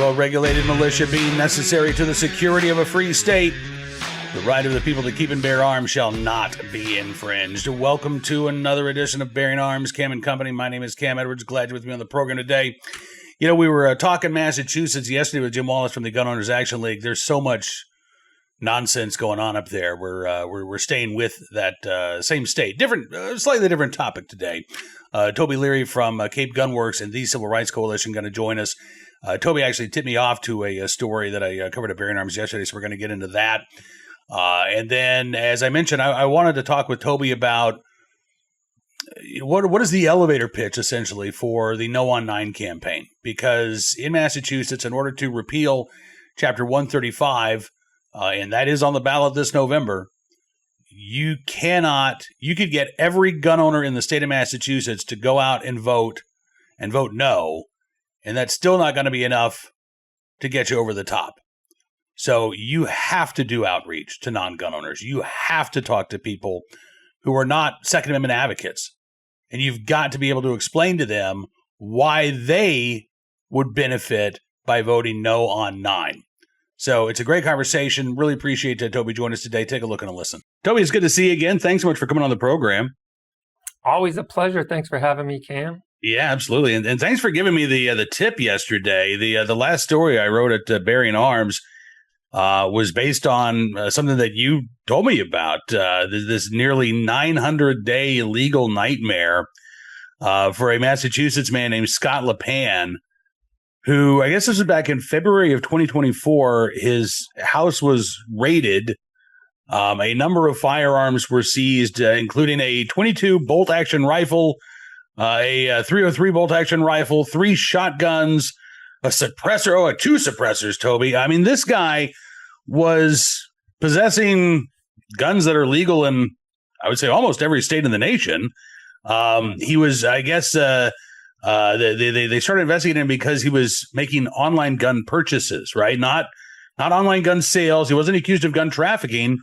well-regulated militia being necessary to the security of a free state, the right of the people to keep and bear arms shall not be infringed. Welcome to another edition of Bearing Arms, Cam and Company. My name is Cam Edwards. Glad you're with me on the program today. You know, we were talking Massachusetts yesterday with Jim Wallace from the Gun Owners Action League. There's so much nonsense going on up there. We're staying with that same state. Slightly different topic today. Toby Leary from Cape Gunworks and the Civil Rights Coalition going to join us. Toby actually tipped me off to a story that I covered at Bearing Arms yesterday, so we're going to get into that. And then, as I mentioned, I wanted to talk with Toby about what is the elevator pitch, essentially, for the No on 9 campaign. Because in Massachusetts, in order to repeal Chapter 135, and that is on the ballot this November, you could get every gun owner in the state of Massachusetts to go out and vote no, and that's still not going to be enough to get you over the top. So you have to do outreach to non-gun owners. You have to talk to people who are not Second Amendment advocates, and you've got to be able to explain to them why they would benefit by voting no on 9. So it's a great conversation. Really appreciate Toby joining us today. Take a look and a listen. Toby, it's good to see you again. Thanks so much for coming on the program. Always a pleasure. Thanks for having me, Cam. Yeah, absolutely. And thanks for giving me the tip yesterday. The last story I wrote at Bearing Arms was based on something that you told me about, this nearly 900-day legal nightmare for a Massachusetts man named Scott LePan, who, I guess this was back in February of 2024, his house was raided. A number of firearms were seized, including a .22 bolt-action rifle, a .303 bolt-action rifle, 3 shotguns, a suppressor, 2 suppressors, Toby. I mean, this guy was possessing guns that are legal in, I would say, almost every state in the nation. He was, I guess, they started investigating him because he was making online gun purchases, right? Not online gun sales. He wasn't accused of gun trafficking.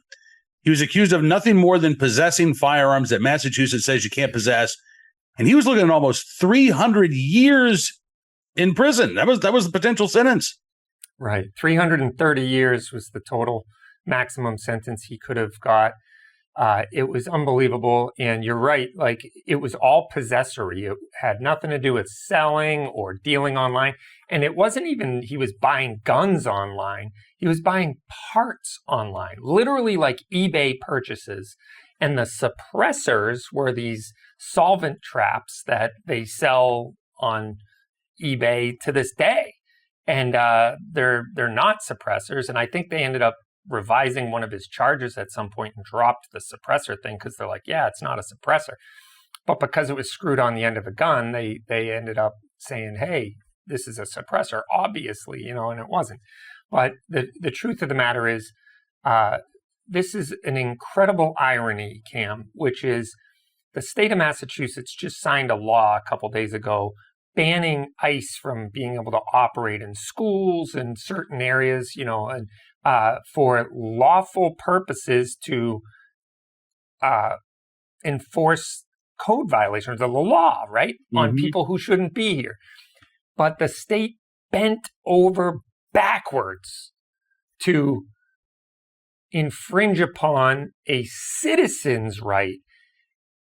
He was accused of nothing more than possessing firearms that Massachusetts says you can't possess. And he was looking at almost 300 years in prison. That was the potential sentence. Right. 330 years was the total maximum sentence he could have got. It was unbelievable. And you're right. Like, it was all possessory. It had nothing to do with selling or dealing online. And it wasn't even he was buying guns online. He was buying parts online, literally like eBay purchases. And the suppressors were these solvent traps that they sell on eBay to this day. And they're not suppressors. And I think they ended up revising one of his charges at some point and dropped the suppressor thing because they're like, yeah, it's not a suppressor. But because it was screwed on the end of a gun, they ended up saying, hey, this is a suppressor, obviously, and it wasn't. But the truth of the matter is, this is an incredible irony, Cam, which is the state of Massachusetts just signed a law a couple days ago banning ICE from being able to operate in schools and certain areas, and for lawful purposes to enforce code violations of the law, right, on people who shouldn't be here. But the state bent over backwards to infringe upon a citizen's right,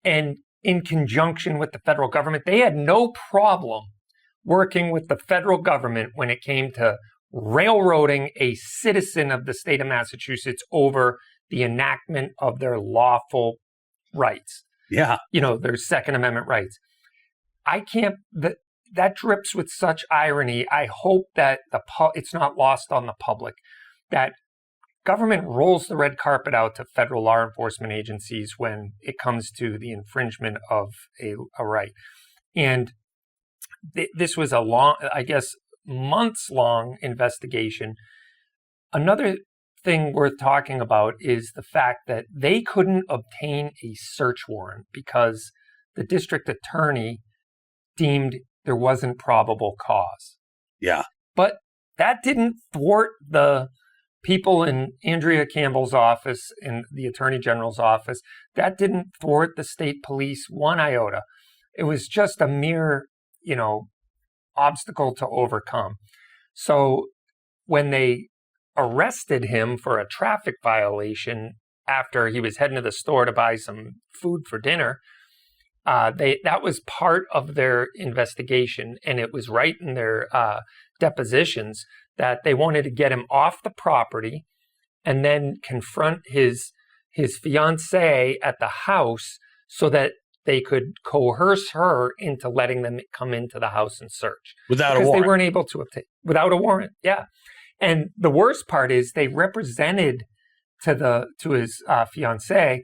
and in conjunction with the federal government. They had no problem working with the federal government when it came to railroading a citizen of the state of Massachusetts over the enactment of their lawful rights. Yeah. Their Second Amendment rights. That drips with such irony. I hope that it's not lost on the public that government rolls the red carpet out to federal law enforcement agencies when it comes to the infringement of a right. And this was a long, I guess, months-long investigation. Another thing worth talking about is the fact that they couldn't obtain a search warrant because the district attorney deemed there wasn't probable cause. Yeah. But that didn't thwart the people in Andrea Campbell's office, in the Attorney General's office. That didn't thwart the state police one iota. It was just a mere, obstacle to overcome. So when they arrested him for a traffic violation after he was heading to the store to buy some food for dinner, that was part of their investigation, and it was right in their depositions that they wanted to get him off the property and then confront his fiancée at the house so that they could coerce her into letting them come into the house and search. Without a warrant. Because they weren't able to obtain, without a warrant, yeah. And the worst part is they represented to his fiancée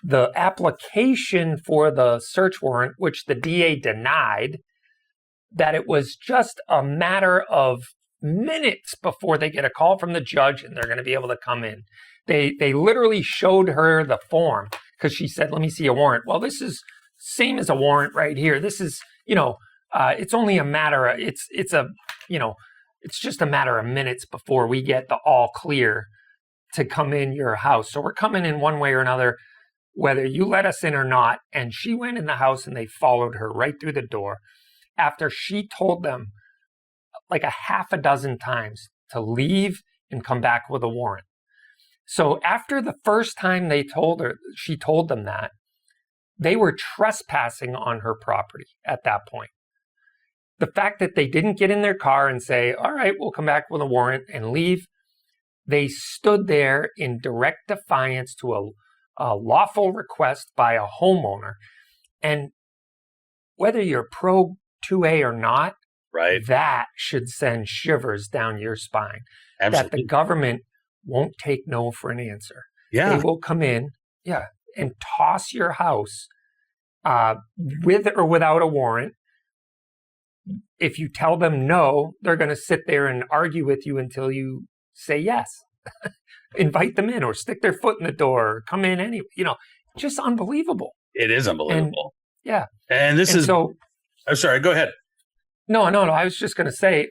the application for the search warrant, which the DA denied, that it was just a matter of minutes before they get a call from the judge and they're going to be able to come in. They literally showed her the form because she said, let me see a warrant. Well, this is same as a warrant right here. This is, it's only a matter of, it's just a matter of minutes before we get the all clear to come in your house. So we're coming in one way or another, whether you let us in or not. And she went in the house and they followed her right through the door after she told them like a half a dozen times to leave and come back with a warrant. So after the first time she told them that, they were trespassing on her property at that point. The fact that they didn't get in their car and say, all right, we'll come back with a warrant and leave, they stood there in direct defiance to a lawful request by a homeowner. And whether you're pro 2A or not, right, that should send shivers down your spine. Absolutely. That the government won't take no for an answer. Yeah. They will come in, and toss your house with or without a warrant. If you tell them no, they're going to sit there and argue with you until you say yes. Invite them in or stick their foot in the door or come in anyway. Just unbelievable. It is unbelievable. And So, I'm sorry, go ahead. No. I was just going to say,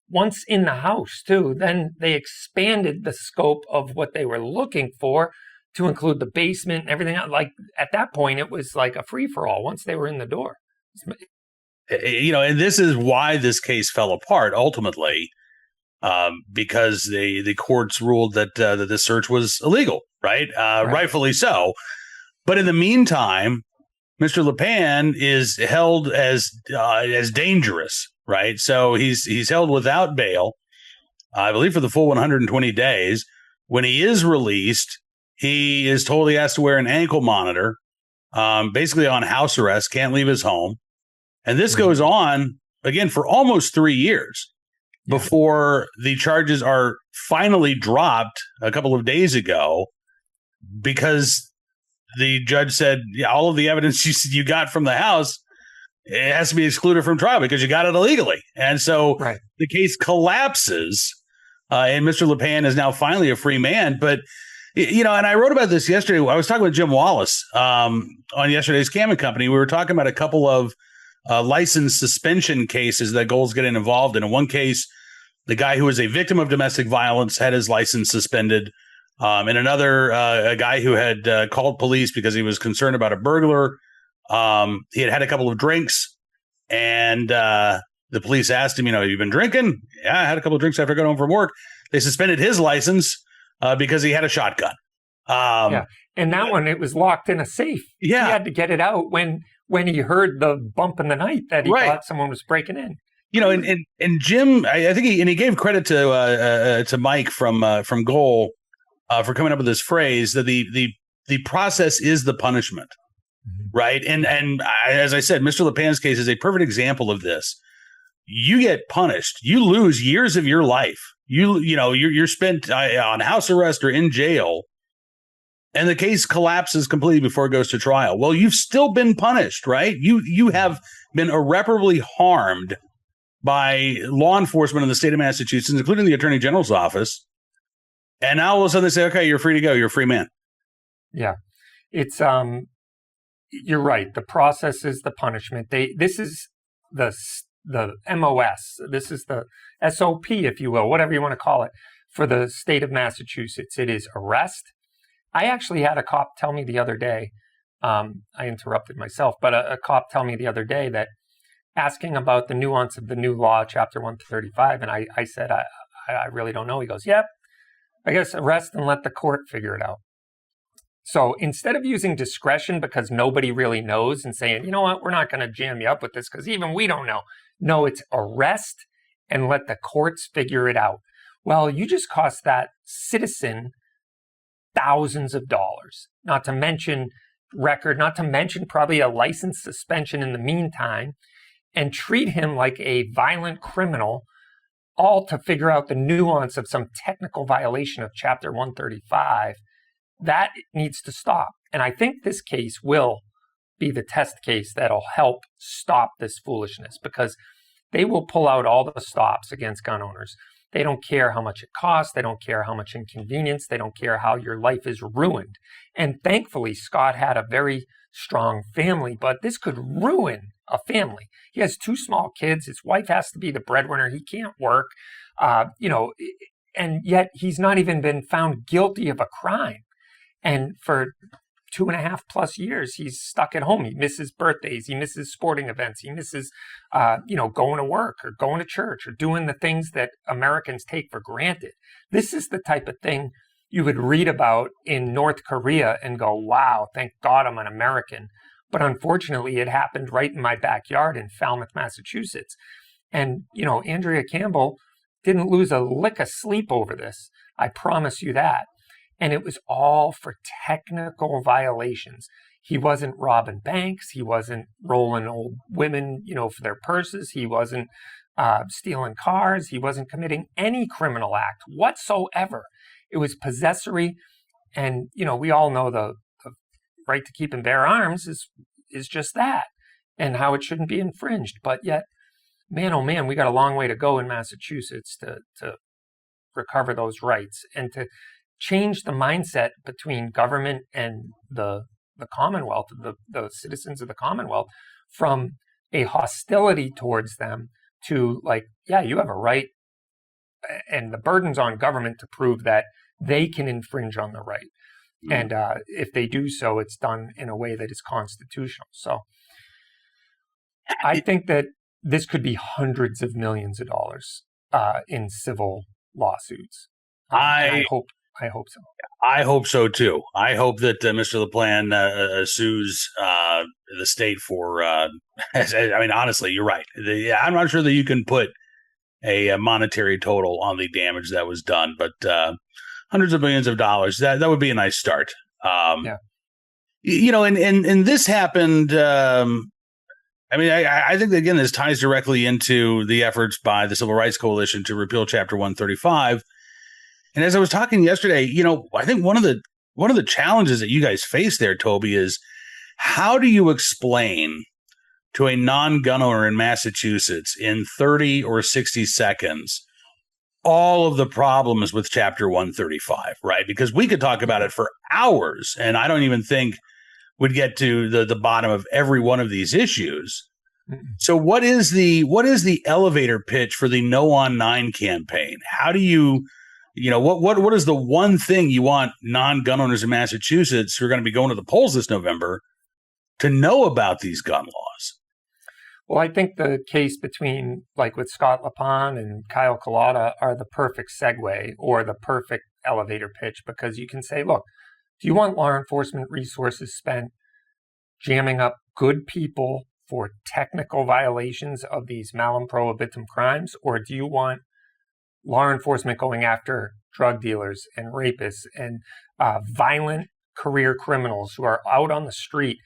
once in the house too, then they expanded the scope of what they were looking for to include the basement and everything else. Like at that point, it was like a free for all once they were in the door. And this is why this case fell apart ultimately, because the courts ruled that the search was illegal, right? Rightfully so. But in the meantime, Mr. LePan is held as dangerous, right? So he's held without bail, I believe, for the full 120 days. When he is released, he is told he has to wear an ankle monitor, basically on house arrest, can't leave his home. And this goes on, again, for almost 3 years before the charges are finally dropped a couple of days ago, because the judge said, all of the evidence you got from the house, it has to be excluded from trial because you got it illegally. And so the case collapses, and Mr. LePan is now finally a free man. But, and I wrote about this yesterday. I was talking with Jim Wallace on yesterday's Cam & Company. We were talking about a couple of license suspension cases that Gold's getting involved in. In one case, the guy who was a victim of domestic violence had his license suspended. In another, a guy who had called police because he was concerned about a burglar. He had a couple of drinks, and the police asked him, have you been drinking? Yeah, I had a couple of drinks after I got home from work. They suspended his license because he had a shotgun. And that one, it was locked in a safe. Yeah. He had to get it out when he heard the bump in the night that he thought someone was breaking in. And Jim, I think he gave credit to Mike from Goal for coming up with this phrase that the process is the punishment, right? And as I said, Mr. LePan's case is a perfect example of this. You get punished, you lose years of your life. You're spent on house arrest or in jail, and the case collapses completely before it goes to trial. Well, you've still been punished, right? You have been irreparably harmed by law enforcement in the state of Massachusetts, including the Attorney General's office. And now all of a sudden they say, okay, you're free to go. You're a free man. Yeah. It's, you're right. The process is the punishment. This is the MOS. This is the SOP, if you will, whatever you want to call it, for the state of Massachusetts. It is arrest. I actually had a cop tell me the other day, I interrupted myself, but a cop tell me the other day that asking about the nuance of the new law, Chapter 135. And I said, I really don't know. He goes, yep, I guess arrest and let the court figure it out. So instead of using discretion because nobody really knows and saying, you know what, we're not going to jam you up with this because even we don't know. No, it's arrest and let the courts figure it out. Well, you just cost that citizen thousands of dollars, not to mention record, not to mention probably a license suspension in the meantime, and treat him like a violent criminal, all to figure out the nuance of some technical violation of Chapter 135. That needs to stop. And I think this case will be the test case that'll help stop this foolishness, because they will pull out all the stops against gun owners. They don't care how much it costs. They don't care how much inconvenience. They don't care how your life is ruined. And thankfully, Scott had a very strong family, but this could ruin a family. He has 2 small kids. His wife has to be the breadwinner. He can't work, and yet he's not even been found guilty of a crime. And for 2.5+ years, he's stuck at home. He misses birthdays. He misses sporting events. He misses, going to work or going to church or doing the things that Americans take for granted. This is the type of thing you would read about in North Korea and go, wow, thank God I'm an American. But unfortunately, it happened right in my backyard in Falmouth, Massachusetts. And, Andrea Campbell didn't lose a lick of sleep over this. I promise you that. And it was all for technical violations. He wasn't robbing banks. He wasn't rolling old women, for their purses. He wasn't stealing cars. He wasn't committing any criminal act whatsoever. It was possessory. And, we all know the right to keep and bear arms is just that, and how it shouldn't be infringed. But yet, man, oh man, we got a long way to go in Massachusetts to recover those rights and to change the mindset between government and the Commonwealth, the citizens of the Commonwealth, from a hostility towards them to like, yeah, you have a right, and the burden's on government to prove that they can infringe on the right. And if they do so, it's done in a way that is constitutional. So I think that this could be hundreds of millions of dollars in civil lawsuits. I hope so. I hope so too. I hope that Mr. LaPlante sues the state for. Honestly, you're right. I'm not sure that you can put a monetary total on the damage that was done, but hundreds of millions of dollars. That would be a nice start. Yeah. And this happened. I think that, again, this ties directly into the efforts by the Civil Rights Coalition to repeal Chapter 135. And as I was talking yesterday, I think one of the challenges that you guys face there, Toby, is how do you explain to a non-gun owner in Massachusetts in 30 or 60 seconds all of the problems with Chapter 135, right? Because we could talk about it for hours, and I don't even think we'd get to the bottom of every one of these issues. So what is the elevator pitch for the No on 9 campaign? How do you what is the one thing you want non-gun owners in Massachusetts who are going to be going to the polls this November to know about these gun laws? Well, I think the case between, like with Scott LaPlante and Kyle Collada, are the perfect segue or the perfect elevator pitch, because you can say, look, do you want law enforcement resources spent jamming up good people for technical violations of these malum prohibitum crimes, or do you want law enforcement going after drug dealers and rapists and violent career criminals who are out on the street,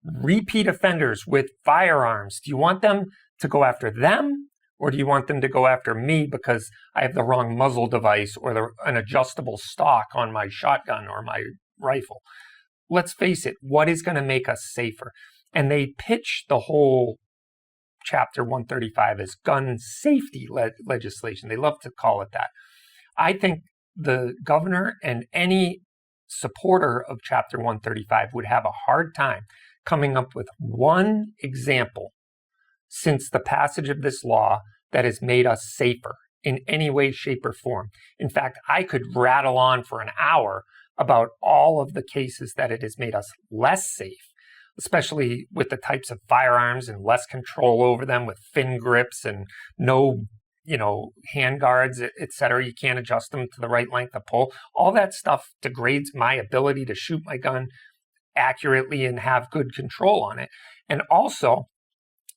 repeat offenders with firearms? Do you want them to go after them, or do you want them to go after me because I have the wrong muzzle device or an adjustable stock on my shotgun or my rifle? Let's face it, what is going to make us safer? And they pitch the whole Chapter 135 as gun safety legislation. They love to call it that. I think the governor and any supporter of Chapter 135 would have a hard time coming up with one example since the passage of this law that has made us safer in any way, shape, or form. In fact, I could rattle on for an hour about all of the cases that it has made us less safe. especially with the types of firearms and less control over them with fin grips and no, hand guards, et cetera. You can't adjust them to the right length of pull. All that stuff degrades my ability to shoot my gun accurately and have good control on it. And also,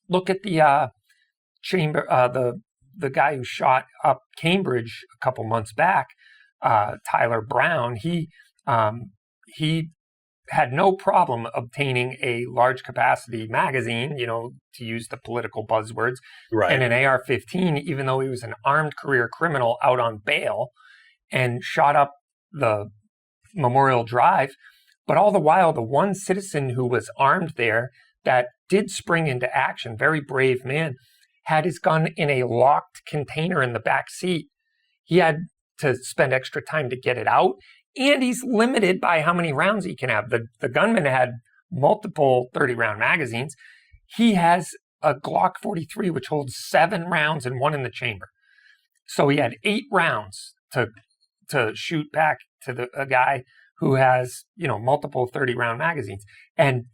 look at the the guy who shot up Cambridge a couple months back, Tyler Brown. He had no problem obtaining a large capacity magazine, to use the political buzzwords, right, and an AR-15, even though he was an armed career criminal out on bail, and shot up the Memorial Drive. But all the while, the one citizen who was armed there that did spring into action, very brave man, had his gun in a locked container in the back seat. He had to spend extra time to get it out, and he's limited by how many rounds he can have. The gunman had multiple 30-round magazines. He has a Glock 43, which holds 7 rounds and 1 in the chamber. So he had 8 rounds to shoot back to a guy who has, multiple 30-round magazines. And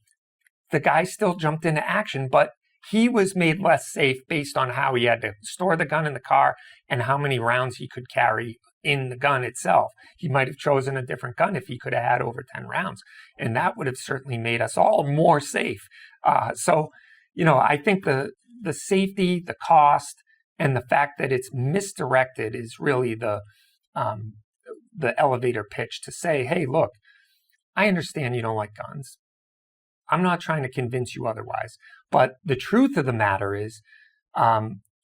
the guy still jumped into action, but he was made less safe based on how he had to store the gun in the car and how many rounds he could carry in the gun itself. He might have chosen a different gun if he could have had over 10 rounds. And that would have certainly made us all more safe. So, I think the safety, the cost, and the fact that it's misdirected is really the elevator pitch to say, hey, look, I understand you don't like guns. I'm not trying to convince you otherwise. But the truth of the matter is,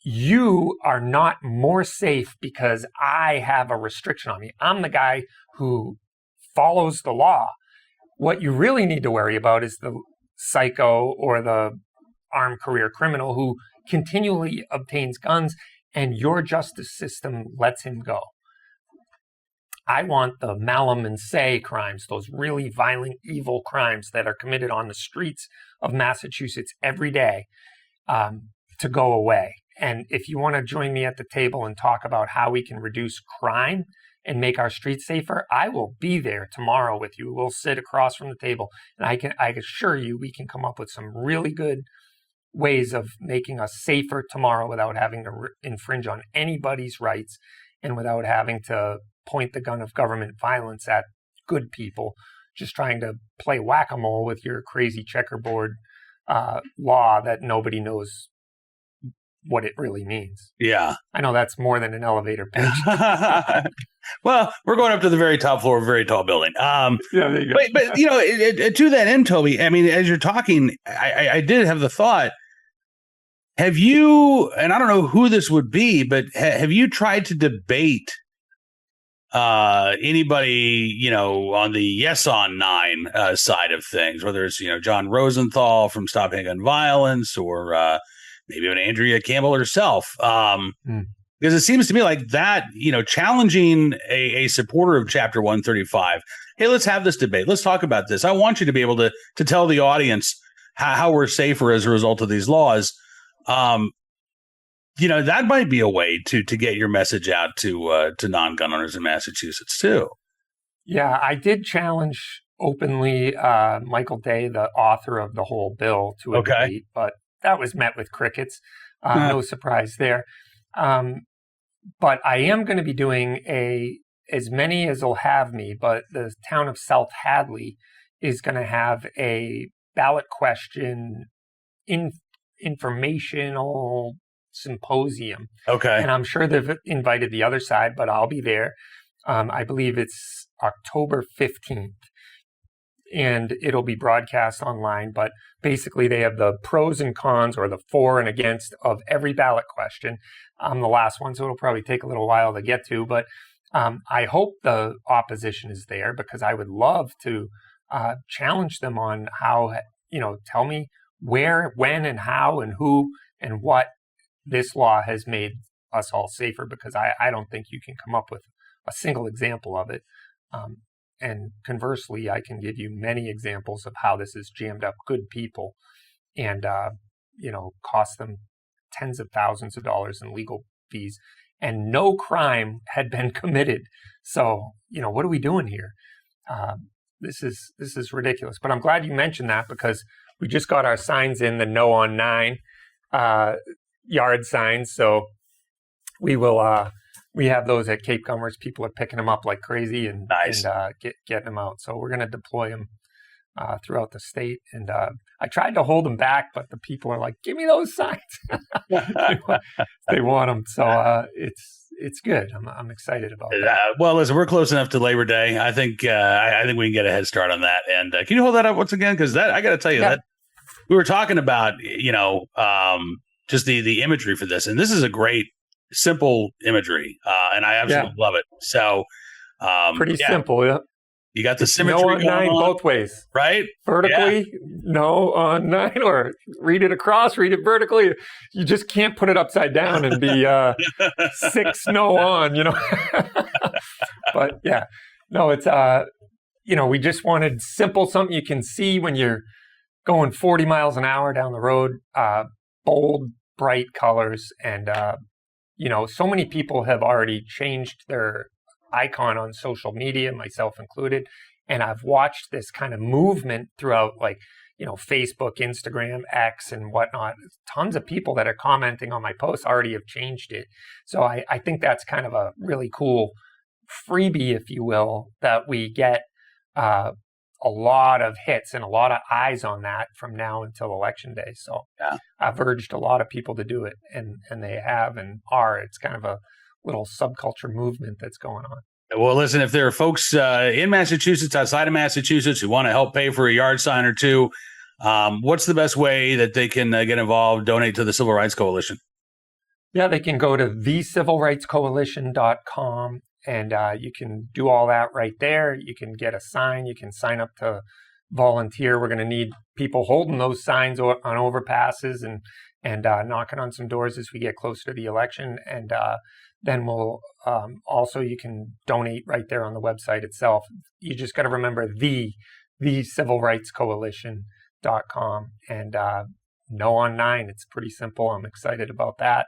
you are not more safe because I have a restriction on me. I'm the guy who follows the law. What you really need to worry about is the psycho or the armed career criminal who continually obtains guns and your justice system lets him go. I want the malum and se crimes, those really violent, evil crimes that are committed on the streets of Massachusetts every day, to go away. And if you want to join me at the table and talk about how we can reduce crime and make our streets safer, I will be there tomorrow with you. We'll sit across from the table, and I assure you we can come up with some really good ways of making us safer tomorrow without having to infringe on anybody's rights and without having to point the gun of government violence at good people just trying to play whack-a-mole with your crazy checkerboard law that nobody knows what it really means. Yeah. I know that's more than an elevator pitch. Well, we're going up to the very top floor of a very tall building. Yeah, there you go. But to that end, Toby, I mean, as you're talking, I did have the thought, have you, and I don't know who this would be, but have you tried to debate anybody, on the Yes on 9 side of things, whether it's, John Rosenthal from Stop Handgun Violence or maybe even Andrea Campbell herself? Because it seems to me like that, challenging a supporter of Chapter 135. Hey, let's have this debate. Let's talk about this. I want you to be able to tell the audience how we're safer as a result of these laws. That might be a way to get your message out to non-gun owners in Massachusetts too. Yeah, I did challenge openly Michael Day, the author of the whole bill, to a debate, but that was met with crickets. No surprise there. But I am going to be doing as many as will have me, but the town of South Hadley is going to have a ballot question informational symposium. Okay. And I'm sure they've invited the other side, but I'll be there. I believe it's October 15th. And it'll be broadcast online. But basically, they have the pros and cons, or the for and against, of every ballot question. I'm the last one, so it'll probably take a little while to get to. But I hope the opposition is there, because I would love to challenge them on how, tell me where, when, and how, and who, and what this law has made us all safer, because I don't think you can come up with a single example of it. And conversely, I can give you many examples of how this has jammed up good people and, cost them tens of thousands of dollars in legal fees, and no crime had been committed. So, what are we doing here? This is ridiculous. But I'm glad you mentioned that, because we just got our signs in, the No on 9 yard signs. So we will we have those at Cape Gummers. People are picking them up like crazy and Nice. getting them out. So we're going to deploy them throughout the state. And I tried to hold them back, but the people are like, "Give me those signs." They want them. So it's good. I'm excited about that. Well, listen, we're close enough to Labor Day. I think I think we can get a head start on that. And can you hold that up once again? Because that I got to tell you that we were talking about, just the imagery for this, and this is a great, simple imagery, and I absolutely love it. So pretty simple. Yeah. You got the symmetry No on 9 on, both ways, right? Vertically, no on 9, or read it across, read it vertically. You just can't put it upside down and be 6 no on, But yeah, no, it's we just wanted simple, something you can see when you're going 40 miles an hour down the road. Bold, bright colors, and so many people have already changed their icon on social media, myself included, and I've watched this kind of movement throughout, Facebook, Instagram, X, and whatnot. Tons of people that are commenting on my posts already have changed it. So I think that's kind of a really cool freebie, if you will, that we get a lot of hits and a lot of eyes on that from now until Election Day. So I've urged a lot of people to do it, and they have and are. It's kind of a little subculture movement that's going on. Well, listen, if there are folks in Massachusetts, outside of Massachusetts, who want to help pay for a yard sign or two, what's the best way that they can get involved, donate to the Civil Rights Coalition? Yeah, they can go to thecivilrightscoalition.com, and you can do all that right there. You can get a sign. You can sign up to volunteer. We're going to need people holding those signs on overpasses and knocking on some doors as we get closer to the election. And then we'll also, you can donate right there on the website itself. You just got to remember thecivilrightscoalition.com, and no on 9. It's pretty simple. I'm excited about that.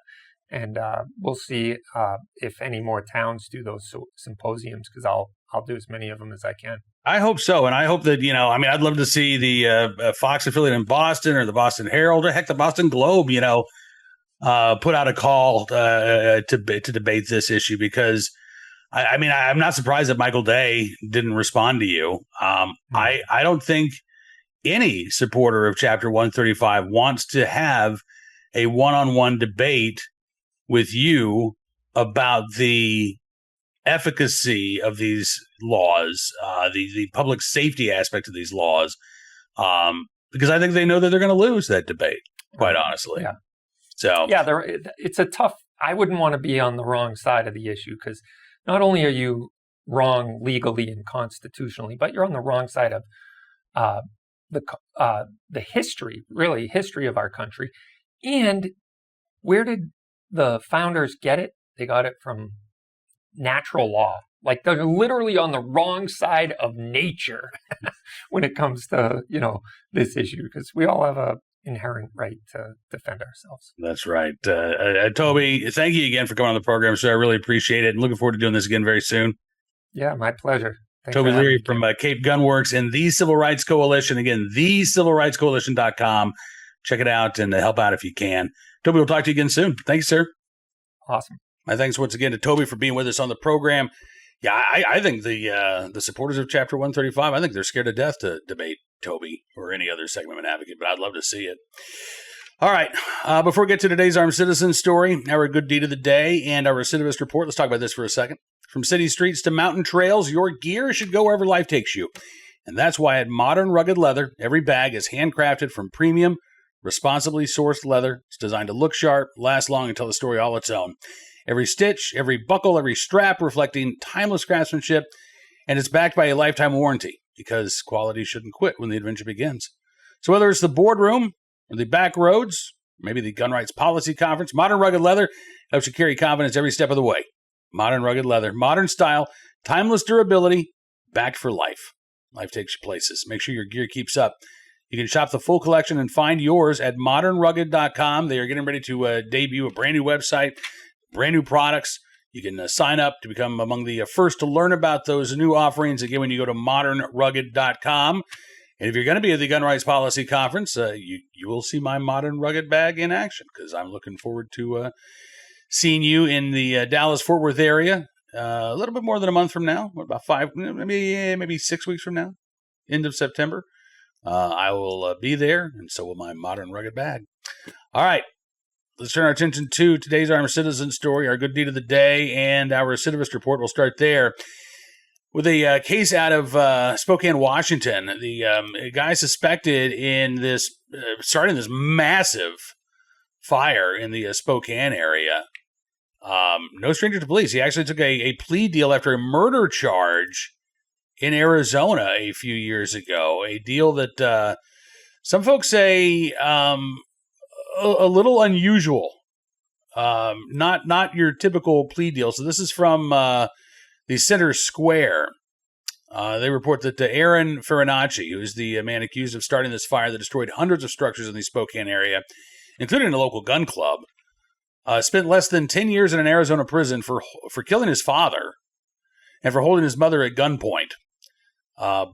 And we'll see if any more towns do those symposiums, because I'll do as many of them as I can. I hope so. And I hope that, I'd love to see the Fox affiliate in Boston, or the Boston Herald, or heck, the Boston Globe, put out a call to debate this issue, because I'm not surprised that Michael Day didn't respond to you. I don't think any supporter of Chapter 135 wants to have a one-on-one debate with you about the efficacy of these laws, the public safety aspect of these laws, because I think they know that they're going to lose that debate, quite honestly. Yeah. So it's a tough. I wouldn't want to be on the wrong side of the issue, because not only are you wrong legally and constitutionally, but you're on the wrong side of the history of our country. And where did the founders get it? They got it from natural law. Like, they're literally on the wrong side of nature when it comes to, this issue, because we all have a inherent right to defend ourselves. That's right. Toby, thank you again for coming on the program, sir. I really appreciate it, and looking forward to doing this again very soon. Yeah, my pleasure. Thanks, Toby Leary from Cape Gunworks and the Civil Rights Coalition. Again, thecivilrightscoalition.com. Check it out and help out if you can. Toby, we'll talk to you again soon. Thank you, sir. Awesome. My thanks once again to Toby for being with us on the program. Yeah, I think the supporters of Chapter 135, I think they're scared to death to debate Toby or any other segment advocate, but I'd love to see it. All right, before we get to today's Armed Citizen story, our good deed of the day, and our recidivist report, let's talk about this for a second. From city streets to mountain trails, your gear should go wherever life takes you. And that's why at Modern Rugged Leather, every bag is handcrafted from premium, responsibly sourced leather. It's designed to look sharp, last long, and tell a story all its own. Every stitch, every buckle, every strap reflecting timeless craftsmanship, and it's backed by a lifetime warranty, because quality shouldn't quit when the adventure begins. So whether it's the boardroom or the back roads, maybe the Gun Rights Policy Conference, Modern Rugged Leather helps you carry confidence every step of the way. Modern Rugged Leather, modern style, timeless durability, backed for life. Life takes you places. Make sure your gear keeps up. You can shop the full collection and find yours at modernrugged.com. They are getting ready to debut a brand new website, brand new products. You can sign up to become among the first to learn about those new offerings. Again, when you go to modernrugged.com, And if you're going to be at the Gun Rights Policy Conference, you will see my modern rugged bag in action, because I'm looking forward to seeing you in the Dallas-Fort Worth area a little bit more than a month from now. What, about 5, maybe 6 weeks from now, end of September. I will be there, and so will my modern rugged bag. All right, let's turn our attention to today's Armed Citizen story, our good deed of the day, and our recidivist report. We'll start there with a case out of Spokane, Washington. The guy suspected in this starting this massive fire in the Spokane area. No stranger to police. He actually took a plea deal after a murder charge in Arizona a few years ago. A deal that some folks say a little unusual. Not your typical plea deal. So this is from the Center Square. They report that Aaron Farinacci, who is the man accused of starting this fire that destroyed hundreds of structures in the Spokane area, including a local gun club, spent less than 10 years in an Arizona prison for killing his father and for holding his mother at gunpoint.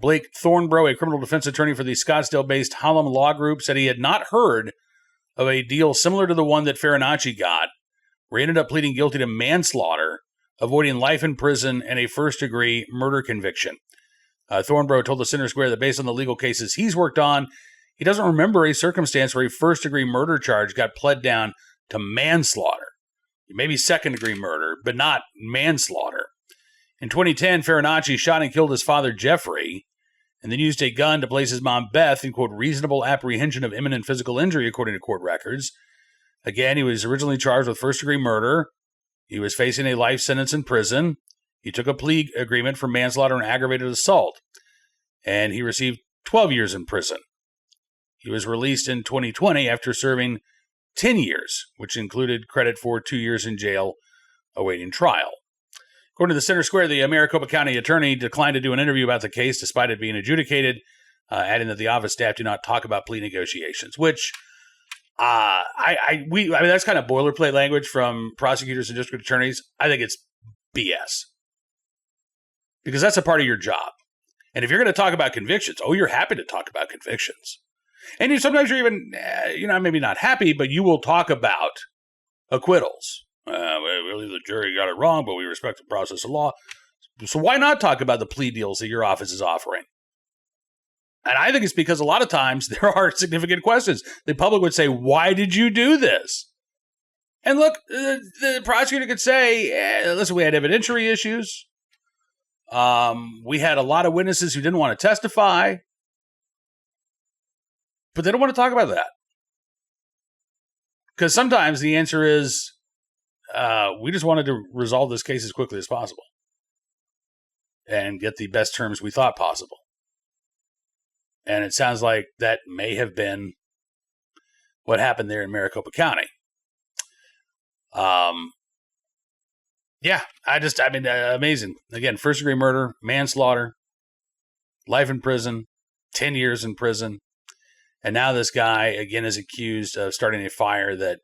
Blake Thornbrough, a criminal defense attorney for the Scottsdale-based Hallam Law Group, said he had not heard of a deal similar to the one that Farinacci got, where he ended up pleading guilty to manslaughter, avoiding life in prison and a first-degree murder conviction. Thornbrough told the Center Square that based on the legal cases he's worked on, he doesn't remember a circumstance where a first-degree murder charge got pled down to manslaughter. Maybe second-degree murder, but not manslaughter. In 2010, Farinacci shot and killed his father, Jeffrey, and then used a gun to place his mom, Beth, in, quote, reasonable apprehension of imminent physical injury, according to court records. Again, he was originally charged with first-degree murder. He was facing a life sentence in prison. He took a plea agreement for manslaughter and aggravated assault, and he received 12 years in prison. He was released in 2020 after serving 10 years, which included credit for 2 years in jail awaiting trial. According to the Center Square, the Maricopa County attorney declined to do an interview about the case despite it being adjudicated, adding that the office staff do not talk about plea negotiations, which I mean, that's kind of boilerplate language from prosecutors and district attorneys. I think it's BS. Because that's a part of your job. And if you're going to talk about convictions, you're happy to talk about convictions. And sometimes you're even, maybe not happy, but you will talk about acquittals. Really, the jury got it wrong, but we respect the process of law. So why not talk about the plea deals that your office is offering? And I think it's because a lot of times there are significant questions. The public would say, why did you do this? And look, the prosecutor could say, listen, we had evidentiary issues. We had a lot of witnesses who didn't want to testify. But they don't want to talk about that. Because sometimes the answer is, we just wanted to resolve this case as quickly as possible. And get the best terms we thought possible. And it sounds like that may have been what happened there in Maricopa County. Amazing. Again, first-degree murder, manslaughter, life in prison, 10 years in prison. And now this guy, again, is accused of starting a fire that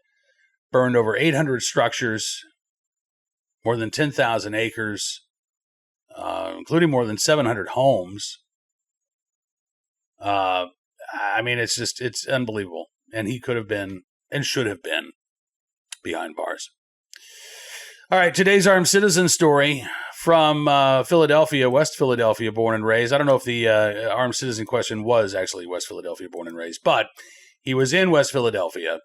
burned over 800 structures, more than 10,000 acres, including more than 700 homes. It's unbelievable. And he could have been and should have been behind bars. All right, today's Armed Citizen story from Philadelphia, West Philadelphia, born and raised. I don't know if the Armed Citizen question was actually West Philadelphia, born and raised, but he was in West Philadelphia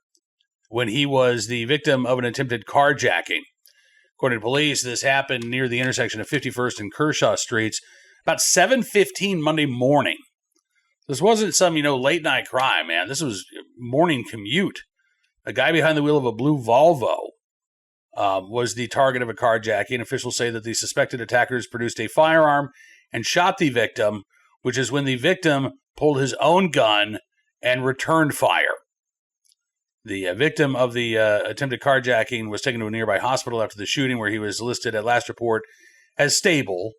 when he was the victim of an attempted carjacking. According to police, this happened near the intersection of 51st and Kershaw Streets about 7:15 Monday morning. This wasn't some, late night crime, man. This was morning commute. A guy behind the wheel of a blue Volvo was the target of a carjacking. Officials say that the suspected attackers produced a firearm and shot the victim, which is when the victim pulled his own gun and returned fire. The victim of the attempted carjacking was taken to a nearby hospital after the shooting, where he was listed at last report as stable.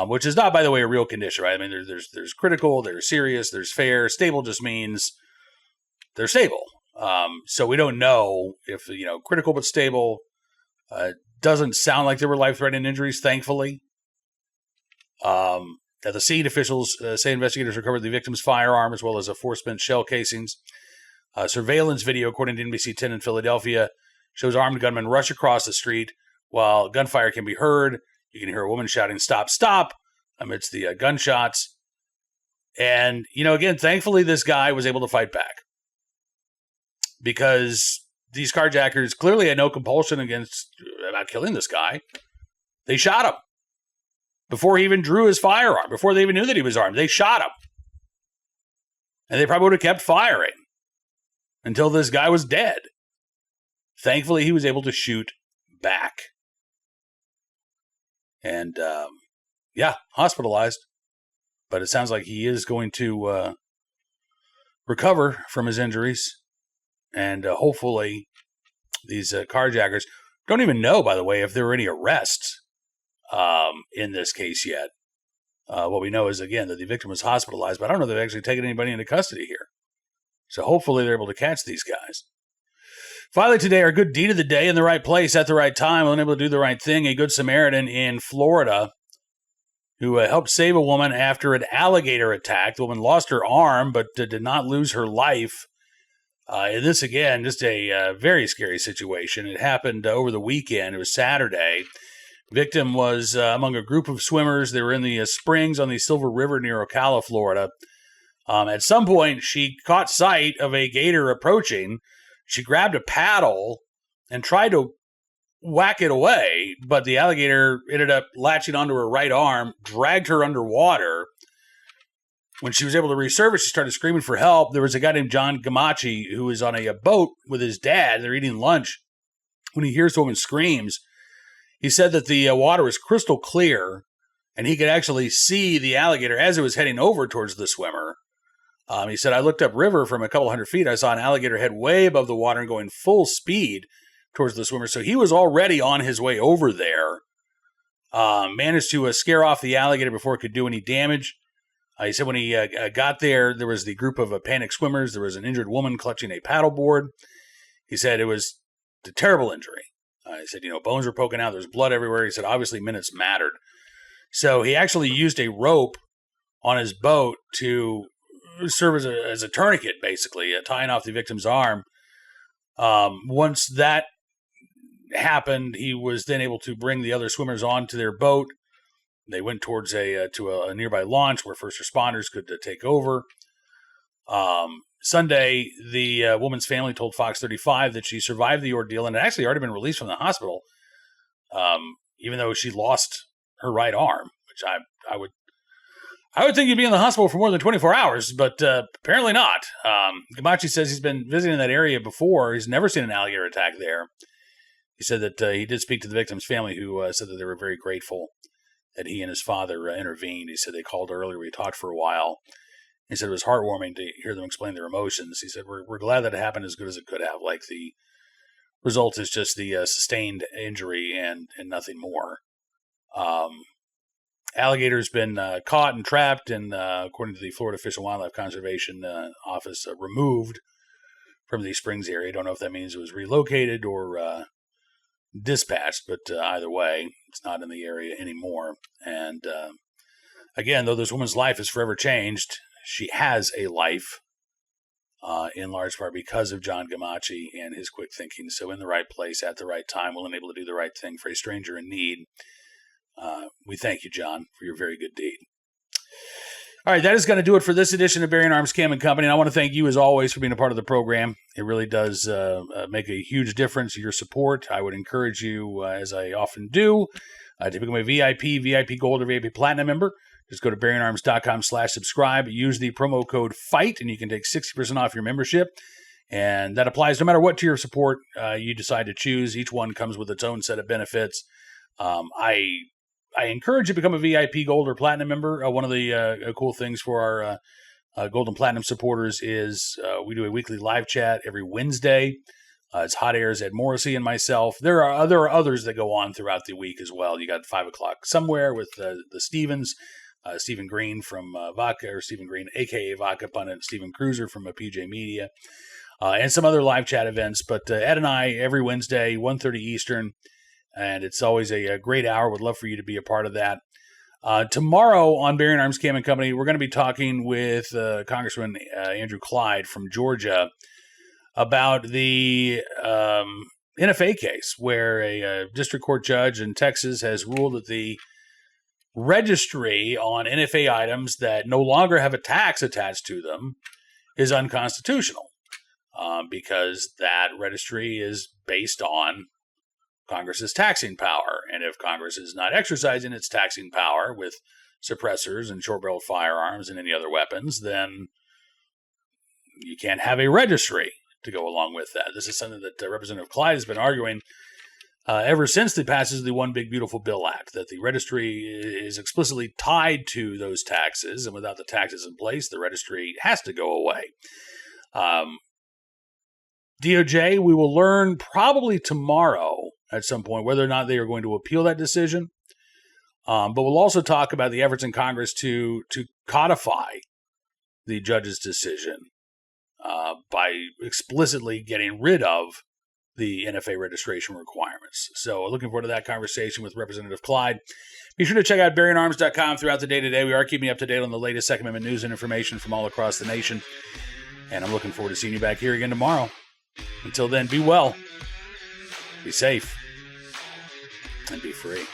Which is not, by the way, a real condition, right? I mean, there's critical, there's serious, there's fair. Stable just means they're stable. So we don't know if, critical but stable doesn't sound like there were life-threatening injuries, thankfully. At the scene, officials say investigators recovered the victim's firearm as well as 4 spent shell casings. Surveillance video, according to NBC 10 in Philadelphia, shows armed gunmen rush across the street while gunfire can be heard. You can hear a woman shouting, "Stop, stop," amidst the gunshots. And, again, thankfully this guy was able to fight back because these carjackers clearly had no compulsion about killing this guy. They shot him before he even drew his firearm, before they even knew that he was armed. They shot him. And they probably would have kept firing until this guy was dead. Thankfully, he was able to shoot back. And, hospitalized. But it sounds like he is going to recover from his injuries. And hopefully, these carjackers don't even know, by the way, if there were any arrests in this case yet. What we know is, again, that the victim was hospitalized, but I don't know if they've actually taken anybody into custody here. So hopefully they're able to catch these guys. Finally today, our good deed of the day in the right place at the right time, unable to do the right thing. A good Samaritan in Florida who helped save a woman after an alligator attack. The woman lost her arm, but did not lose her life. And this, again, just a very scary situation. It happened over the weekend. It was Saturday. Victim was among a group of swimmers. They were in the springs on the Silver River near Ocala, Florida. At some point, she caught sight of a gator approaching. She grabbed a paddle and tried to whack it away, but the alligator ended up latching onto her right arm, dragged her underwater. When she was able to resurface, she started screaming for help. There was a guy named John Gamachi who was on a boat with his dad. They're eating lunch. When he hears the woman screams, he said that the water was crystal clear, and he could actually see the alligator as it was heading over towards the swimmer. He said, "I looked upriver from a couple hundred feet. I saw an alligator head way above the water and going full speed towards the swimmer." So he was already on his way over there. Managed to scare off the alligator before it could do any damage. He said when he got there, there was the group of panicked swimmers. There was an injured woman clutching a paddleboard. He said it was a terrible injury. He said, bones were poking out. There was blood everywhere. He said, obviously, minutes mattered. So he actually used a rope on his boat to serve as a tourniquet, basically, tying off the victim's arm. Once that happened, he was then able to bring the other swimmers onto their boat. They went towards to a nearby launch where first responders could take over. Sunday, the woman's family told Fox 35 that she survived the ordeal and had actually already been released from the hospital, even though she lost her right arm, which I would think you'd be in the hospital for more than 24 hours, but apparently not. Gamachi says he's been visiting that area before. He's never seen an alligator attack there. He said that he did speak to the victim's family, who said that they were very grateful that he and his father intervened. He said they called earlier. We talked for a while. He said it was heartwarming to hear them explain their emotions. He said, we're glad that it happened as good as it could have. Like, the result is just the sustained injury and nothing more. Alligator's been caught and trapped and, according to the Florida Fish and Wildlife Conservation Office, removed from the Springs area. I don't know if that means it was relocated or dispatched, but either way, it's not in the area anymore. And again, though this woman's life is forever changed, she has a life in large part because of John Gamachi and his quick thinking. So in the right place at the right time, willing and able to do the right thing for a stranger in need. We thank you, John, for your very good deed. All right, that is going to do it for this edition of Bearing Arms Cam & Company. And I want to thank you, as always, for being a part of the program. It really does make a huge difference, your support. I would encourage you, as I often do, to become a VIP Gold, or VIP Platinum member. Just go to bearingarms.com/subscribe. Use the promo code FIGHT, and you can take 60% off your membership. And that applies no matter what tier of support you decide to choose. Each one comes with its own set of benefits. I encourage you to become a VIP Gold or Platinum member. One of the cool things for our Gold and Platinum supporters is we do a weekly live chat every Wednesday. It's Hot Air's Ed Morrissey and myself. There are others that go on throughout the week as well. You got 5 o'clock somewhere with the Stevens, Stephen Green from Vodka, or Stephen Green, a.k.a. Vodka Pundit, Stephen Cruiser from PJ Media, and some other live chat events. But Ed and I, every Wednesday, 1:30 Eastern, and it's always a great hour. Would love for you to be a part of that. Tomorrow on Bearing Arms Cam and Company, we're going to be talking with Congressman Andrew Clyde from Georgia about the NFA case, where a district court judge in Texas has ruled that the registry on NFA items that no longer have a tax attached to them is unconstitutional because that registry is based on Congress's taxing power. And if Congress is not exercising its taxing power with suppressors and short-barreled firearms and any other weapons, then you can't have a registry to go along with that. This is something that Representative Clyde has been arguing ever since the passage of the One Big Beautiful Bill Act, that the registry is explicitly tied to those taxes, and without the taxes in place, the registry has to go away. DOJ, we will learn probably tomorrow at some point whether or not they are going to appeal that decision. But we'll also talk about the efforts in Congress to codify the judge's decision by explicitly getting rid of the NFA registration requirements. So looking forward to that conversation with Representative Clyde. Be sure to check out BearingArms.com throughout the day today. We are keeping you up to date on the latest Second Amendment news and information from all across the nation. And I'm looking forward to seeing you back here again tomorrow. Until then, be well, be safe, and be free.